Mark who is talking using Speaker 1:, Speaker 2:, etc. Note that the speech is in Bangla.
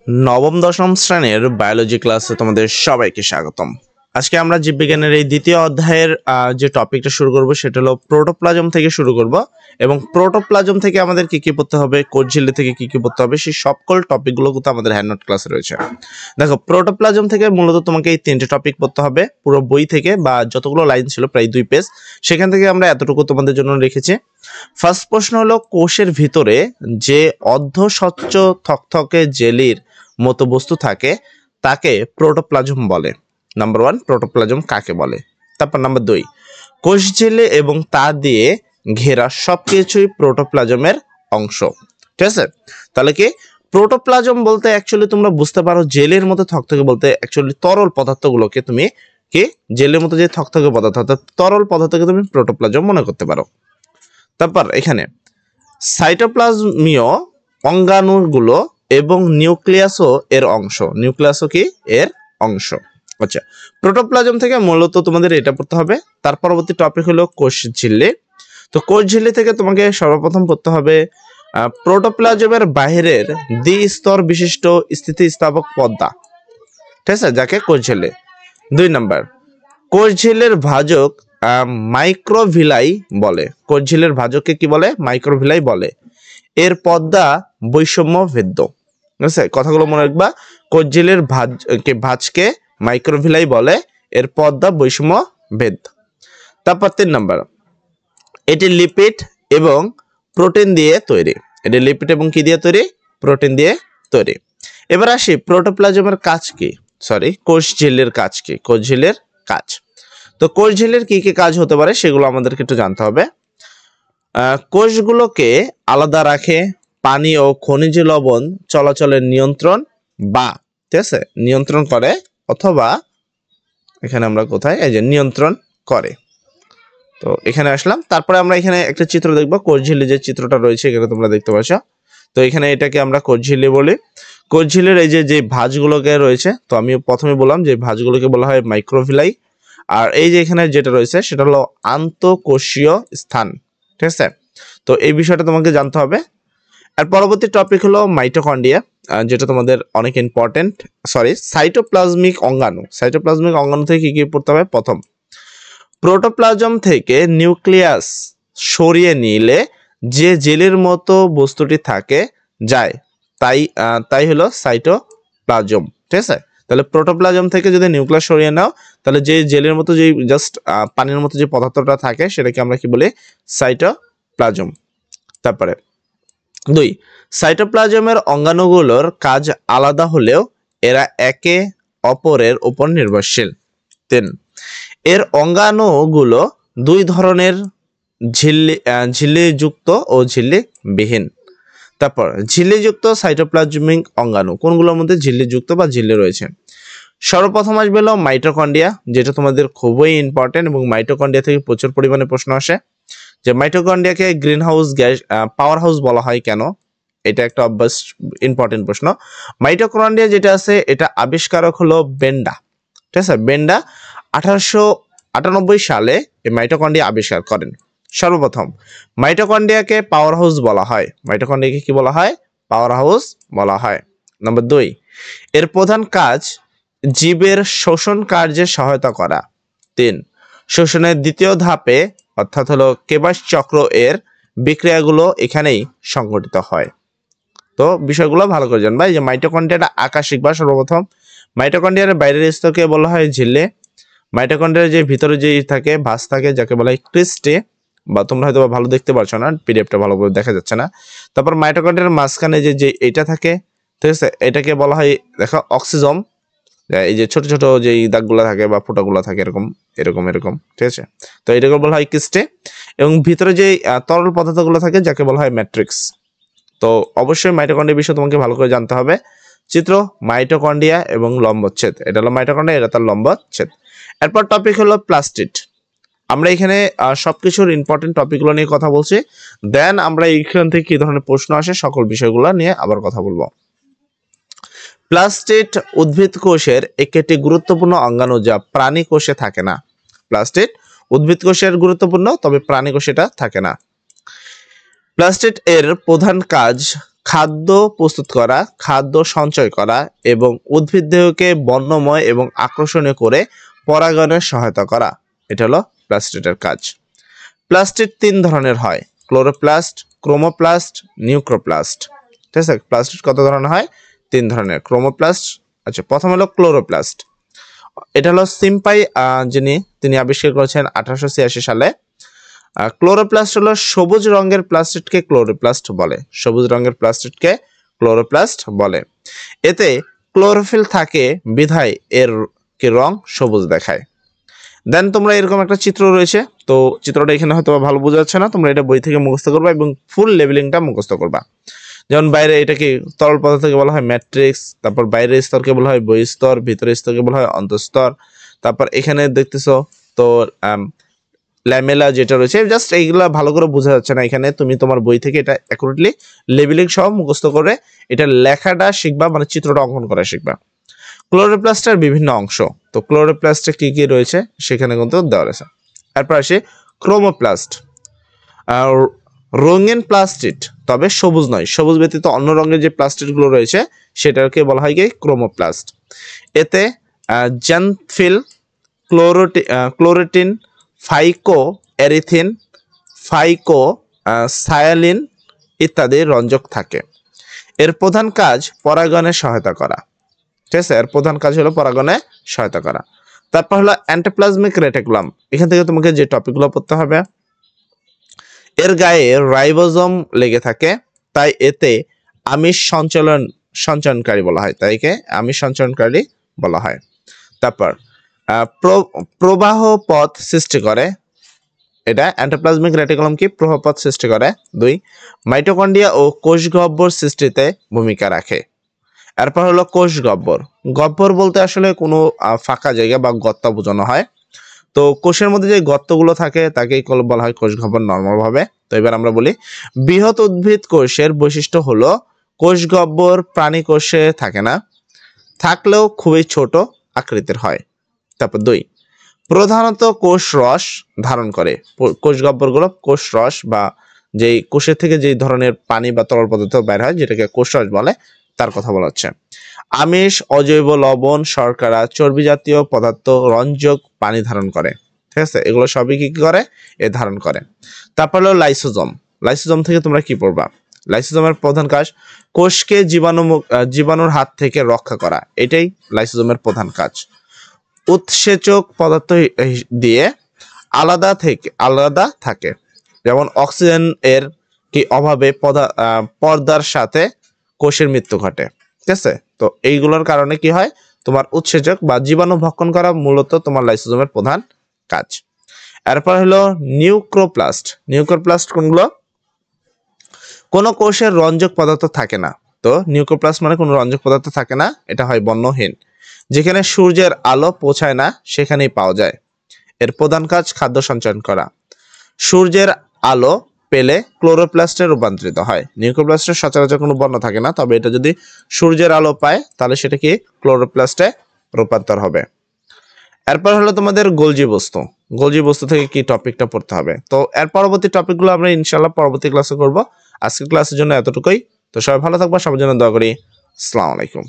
Speaker 1: নবম দশম শ্রেণীর বায়োলজি ক্লাসে তোমাদের সবাইকে স্বাগতম। আজকে আমরা জীববিজ্ঞানের এই দ্বিতীয় অধ্যায়ের যে টপিকটা শুরু করব সেটা হলো প্রোটোপ্লাজম থেকে শুরু করব এবং প্রোটোপ্লাজম থেকে আমাদের কি কি পড়তে হবে, কোষ ঝিল্লি থেকে কি কি পড়তে হবে, সেই সকল টপিকগুলো কিন্তু আমাদের হ্যান্ডনোট ক্লাসে রয়েছে। দেখো, প্রোটোপ্লাজম থেকে মূলত তোমাকে এই তিনটে টপিক পড়তে হবে পুরো বই থেকে, বা যতগুলো লাইন ছিল প্রায় 2 পেজ, সেখান থেকে আমরা এতটুকু তোমাদের জন্য রেখেছি। ফার্স্ট প্রশ্ন হলো, কোষের ভিতরে যে অর্ধস্বচ্ছ থকথকে জেলির মতো বস্তু থাকে তাকে প্রোটোপ্লাজম বলে। নাম্বার 1, প্রোটোপ্লাজম কাকে বলে। তারপর নাম্বার 2, কোষ ঝিল্লি এবং তা দিয়ে ঘেরা সবকিছুই প্রোটোপ্লাজমের অংশ। ঠিক আছে, তাহলে কি প্রোটোপ্লাজম বলতে অ্যাকচুয়ালি তোমরা বুঝতে পারো জেলের মতো থকথকে বলতে অ্যাকচুয়ালি তরল পদার্থগুলোকে তুমি কি জেলের মতো যে থকথকে পদার্থ অর্থাৎ তরল পদার্থকে তুমি প্রোটোপ্লাজম মনে করতে পারো। তারপর এখানে সাইটোপ্লাজমীয় অঙ্গাণুগুলো এবং নিউক্লিয়াসও এর অংশ। নিউক্লিয়াসও কি এর অংশ। আচ্ছা, প্রোটোপ্লাজম থেকে মূলত তোমাদের এটা পড়তে হবে। তার পরবর্তী টপিক হলো কোষ ঝিল্লি। তো কোষ ঝিল্লি থেকে তোমাকে সর্বপ্রথম পড়তে হবে প্রোটোপ্লাজমের বাইরের দ্বিস্তর বিশিষ্ট স্থিতিস্থাপক পর্দা, ঠিক আছে, যাকে কোষ ঝিল্লি। 2 নাম্বার, কোষ ঝিল্লির ভাজক মাইক্রোভিলাই বলে। কোষ ঝিল্লির ভাজককে কি বলে? মাইক্রোভিলাই বলে। এর পর্দা বৈষম্য ভেদ্য। ঠিক আছে, কথাগুলো মনে রাখবা। কোষ ঝিল্লির ভাজকে মাইক্রোভিলাই বলে, এর পর্দা বৈষম্য ভেদ। তারপর 3 নাম্বার, এটি লিপিড এবং প্রোটিন দিয়ে তৈরি। এটি লিপিড এবং কি দিয়ে তৈরি? প্রোটিন দিয়ে তৈরি। এবার আসি প্রোটোপ্লাজমের কাজ কি, কোষ ঝিল্লির কাজ কি। কোষ ঝিল্লির কাজ, তো কোষ ঝিল্লির কি কি কাজ হতে পারে সেগুলো আমাদেরকে একটু জানতে হবে। কোষগুলোকে আলাদা রাখে, পানি ও খনিজ লবণ চলাচলের নিয়ন্ত্রণ বা ঠিক আছে নিয়ন্ত্রণ করে, অথবা এখানে আমরা কোথায় এই যে নিয়ন্ত্রণ করে। তো এখানে আসলাম, তারপরে আমরা এখানে একটা চিত্র দেখব। কোষ ঝিল্লি যে চিত্রটা রয়েছে এখানে তোমরা দেখতে পাচ্ছ। তো এখানে এটাকে আমরা কোষ ঝিল্লি বলি। কোষ ঝিল্লির এই যে ভাঁজগুলোকে রয়েছে, তো আমি প্রথমে বললাম যে ভাঁজগুলোকে বলা হয় মাইক্রোভিলাই। আর এই যে এখানে যেটা রয়েছে সেটা হলো আন্তঃকোষীয় স্থান। ঠিক আছে, তো এই বিষয়টা তোমাকে জানতে হবে। আর পরবর্তী টপিক হলো মাইটোকন্ড্রিয়া, যেটা তোমাদের অনেক ইম্পর্টেন্ট। সাইটোপ্লাজমিক অঙ্গাণু। সাইটোপ্লাজমিক অঙ্গাণু থেকে কি কি পড়তে হবে? প্রথম, প্রোটোপ্লাজম থেকে নিউক্লিয়াস সরিয়ে নিলে যে জেলের মতো বস্তুটি থাকে যায় তাই হলো সাইটোপ্লাজম। ঠিক আছে, তাহলে প্রোটোপ্লাজম থেকে যদি নিউক্লিয়াস সরিয়ে নাও তাহলে যে জেলের মতো যে জাস্ট পানির মতো যে পদার্থটা থাকে সেটাকে আমরা কি বলি? সাইটোপ্লাজম। তারপরে 2, সাইটোপ্লাজমের অঙ্গাণুগুলোর কাজ আলাদা হলেও এরা একে অপরের উপর নির্ভরশীল। 3, এর অঙ্গাণুগুলো 2 ধরনের, ঝিল্লিযুক্ত ও ঝিল্লিবিহীন। তারপর ঝিল্লিযুক্ত সাইটোপ্লাজমিক অঙ্গাণু কোনগুলোর মধ্যে ঝিল্লিযুক্ত বা ঝিল্লি রয়েছে? সর্বপ্রথম আসবে হলো মাইটোকন্ড্রিয়া, যেটা তোমাদের খুবই ইম্পর্টেন্ট এবং মাইটোকন্ড্রিয়া থেকে প্রচুর পরিমাণে প্রশ্ন আসে যে মাইটোকন্ড্রিয়াকে greenhouse gas powerhouse বলা হয় কেন? এটা একটা অবভিয়াস ইম্পর্টেন্ট প্রশ্ন। মাইটোকন্ড্রিয়া যেটা আছে এটা আবিষ্কারক হলো বেন্ডা। ঠিক আছে, বেন্ডা 1898 সালে এই মাইটোকন্ড্রিয়া আবিষ্কার করেন সর্বপ্রথম। মাইটোকন্ড্রিয়াকে পাওয়ার হাউস বলা হয়। মাইটোকন্ড্রিয়াকে কি বলা হয়? পাওয়ার হাউস বলা হয়। নাম্বার 2, এর প্রধান কাজ জীবের শোষণ কার্যে সহায়তা করা। 3, শোষণের দ্বিতীয় ধাপে অর্থাৎ হলো কেবাস চক্র এর বিক্রিয়াগুলো এখানেই সংঘটিত হয়। তো বিষয়গুলো ভালো করে জানবা। এই যে মাইটোকন্ড্রিয়াটা আকাশিক বা সর্বপ্রথম মাইটোকন্ড্রিয়ার বাইরের স্তরকে বলা হয় ঝিল্লি। মাইটোকন্ড্রিয়ার যে ভিতরে যে থাকে ভাঁজ থাকে যাকে বলা হয় ক্রিস্টি, বা তোমরা হয়তো ভালো দেখতে পারছো না, পিডিএফটা ভালোভাবে দেখা যাচ্ছে না। তারপর মাইটোকন্ড্রিয়ার মাঝখানে যে এটা থাকে, ঠিক আছে, এটাকে বলা হয় দেখো অক্সিজম। এই যে ছোট ছোট যে দাগগুলো থাকে বা ফোঁটাগুলো থাকে এরকম এরকম এরকম, ঠিক আছে, তো এটাকে বলা হয় কিস্টে। এবং ভিতরে যে তরল পদার্থগুলো থাকে যাকে বলা হয় ম্যাট্রিক্স। তো অবশ্যই মাইটোকন্ড্রিয়া বিষয়ে তোমাকে ভালো করে জানতে হবে। চিত্র মাইটোকন্ড্রিয়া এবং লম্বচ্ছেদ, এটা হলো মাইটোকন্ড্রিয়া, এটা তার লম্বচ্ছেদ। এরপর টপিক হলো প্লাস্টিড। আমরা এখানে সবকিছুর ইম্পর্টেন্ট টপিকগুলো নিয়ে কথা বলছি, দেন আমরা এইখান থেকে কি ধরনের প্রশ্ন আসে সকল বিষয়গুলো নিয়ে আবার কথা বলবো। প্লাস্টিড উদ্ভিদ কোষের একটি গুরুত্বপূর্ণ অঙ্গাণু যা প্রাণী কোষে থাকে না। প্লাস্টিড উদ্ভিদ কোষের গুরুত্বপূর্ণ, তবে প্রাণী কোষে এটা থাকে না। প্লাস্টিড এর প্রধান কাজ খাদ্য প্রস্তুত করা, খাদ্য সঞ্চয় করা এবং উদ্ভিদ দেহকে বর্ণময় এবং আকর্ষণীয় করে পরাগায়নের সহায়তা করা। এটা হলো প্লাস্টিডের কাজ। প্লাস্টিড 3 ধরনের হয়, ক্লোরোপ্লাস্ট, ক্রোমোপ্লাস্ট, নিউক্রোপ্লাস্ট। ঠিক আছে, প্লাস্টিড কত ধরনের হয়? 3 ধরনের। ক্রোমোপ্লাস্ট, আচ্ছা প্রথম হলো ক্লোরোপ্লাস্ট। এটা হলো সিম্পাই তিনি আবিষ্কার করেছেন 1886 সালে। ক্লোরোপ্লাস্ট হলো সবুজ রঙের প্লাস্টিডকে ক্লোরোপ্লাস্ট বলে। সবুজ রঙের প্লাস্টিডকে ক্লোরোপ্লাস্ট বলে। এতে ক্লোরোফিল থাকে বিধায় এর কি রং সবুজ দেখায়। দেন তোমরা এরকম একটা চিত্র রয়েছে, তো চিত্রটা এখানে হয়তো ভালো বোঝা যাচ্ছে না, তোমরা এটা বই থেকে মুখস্থ করবা এবং ফুল লেবেলিংটা মুখস্থ করবা। যেমন বাইরে এটাকে তরল পদার্থকে বলা হয় ম্যাট্রিক্স, তারপর বাইরের স্তরকে বলা হয় বহিঃস্তর, ভিতরের স্তরকে বলা হয় অন্তঃস্তর। তারপর এখানে দেখতেছো তো ল্যামেলা যেটা রয়েছে, জাস্ট এইগুলা ভালো করে বোঝা যাচ্ছে না এখানে, তুমি তোমার বই থেকে এটা অ্যাকুরেটলি লেবেলিং সহ মুখস্থ করে এটা লেখাটা শিখবা, মানে চিত্রটা অঙ্কন করা শিখবা। ক্লোরোপ্লাস্টের বিভিন্ন অংশ, তো ক্লোরোপ্লাস্টে কি কি রয়েছে সেখানে কিন্তু দেওয়া রয়েছে। তারপর আসে ক্রোমোপ্লাস্ট, রঙিন প্লাস্টিড, তবে সবুজ নয়, সবুজ ব্যতীত অন্য রঙের যে প্লাস্টিডগুলো রয়েছে সেটাকে বলা হয় কি ক্রোমোপ্লাস্ট। এতে জ্যানথিল, ক্লোরেটিন, ফাইকো এরিথিন, ফাইকো সায়ালিন ইত্যাদি রঞ্জক থাকে। এর প্রধান কাজ পরাগণে সহায়তা করা। ঠিক আছে, এর প্রধান কাজ হলো পরাগণে সহায়তা করা। তারপর হলো এন্ডোপ্লাজমিক রেটিকুলাম, এখান থেকে তোমাকে যে টপিকগুলো পড়তে হবে। এর গায়ে রাইবোজোম লেগে থাকে, তাই এতে আমিষ সঞ্চালনকারী বলা হয়, তাই একে আমিষ সঞ্চালনকারী বলা হয়। তারপর প্রবাহ পথ সৃষ্টি করে, এটা এন্ডোপ্লাজমিক রেটিকুলাম কি প্রবাহ পথ সৃষ্টি করে। 2 মাইটোকন্ড্রিয়া ও কোষ গহ্বর সৃষ্টিতে ভূমিকা রাখে। এরপর হলো কোষ গহ্বর। গহ্বর বলতে আসলে কোনো ফাঁকা জায়গা বা গর্ত বোঝানো হয়। তো কোষের মধ্যে যে গর্তগুলো থাকে তাকেই বলা হয় কোষ গহ্বর নরমাল ভাবে। তো এবার আমরা বলি বৃহৎ উদ্ভিদ কোষের বৈশিষ্ট্য হলো কোষ গহ্বর প্রাণী কোষে থাকে না, থাকলেও খুবই ছোট আকৃতির হয়। তারপর 2 প্রধানত কোষ রস ধারণ করে। কোষ গহ্বরগুলো কোষ রস বা যেই কোষের থেকে যেই ধরনের পানি বা তরল পদার্থ বের হয় যেটাকে কোষ রস বলে তার কথা বলা হচ্ছে। আমিষ, অজৈব লবণ, শর্করা, চর্বি জাতীয় পদার্থ, রঞ্জক পানি ধারণ করে। ঠিক আছে, এগুলো সবই কি করে? এ ধারণ করে। তারপর হলো লাইসোজোম। লাইসোজোম থেকে তোমরা কি পড়বা? লাইসোজোমের প্রধান কাজ কোষকে জীবাণুর হাত থেকে রক্ষা করা, এটাই লাইসোজোমের প্রধান কাজ। উৎসেচক পদার্থ দিয়ে আলাদা থাকে, যেমন অক্সিজেন এর কি অভাবে পর্দার সাথে কোষের মৃত্যু ঘটে। ঠিক আছে, তো এইগুলোর কারণে কি হয়, তোমার উৎসেচক বা জীবাণু ভক্ষণ করা মূলত তোমার লাইসোজোমের প্রধান কাজ। এরপর হলো নিউক্রোপ্লাস্ট। নিউক্রোপ্লাস্ট কোনগুলো? কোনো কোষের রঞ্জক পদার্থ থাকে না। তো নিউক্রোপ্লাস্ট মানে কোনো রঞ্জক পদার্থ থাকে না, এটা হয় বর্ণহীন। যেখানে সূর্যের আলো পৌঁছায় না সেখানেই পাওয়া যায়। এর প্রধান কাজ খাদ্য সঞ্চয়ন করা। সূর্যের আলো পেলে ক্লোরোপ্লাস্টে রূপান্তরিত হয়। নিউক্লিওপ্লাস্টের সচরাচর কোনো বর্ণ থাকে না, তবে এটা যদি সূর্যের আলো পায় তাহলে সেটা কি ক্লোরোপ্লাস্টে রূপান্তর হবে। এরপর হলো তোমাদের গোলজি বস্তু। গোলজি বস্তু থেকে কি টপিকটা পড়তে হবে, তো এর পরবর্তী টপিকগুলো আমরা ইনশাআল্লাহ পরবর্তী ক্লাসে করব। আজকের ক্লাসের জন্য এতটুকুই। তো সবাই ভালো থাকবা, সবার জন্য দোয়া করি। আসসালামু আলাইকুম।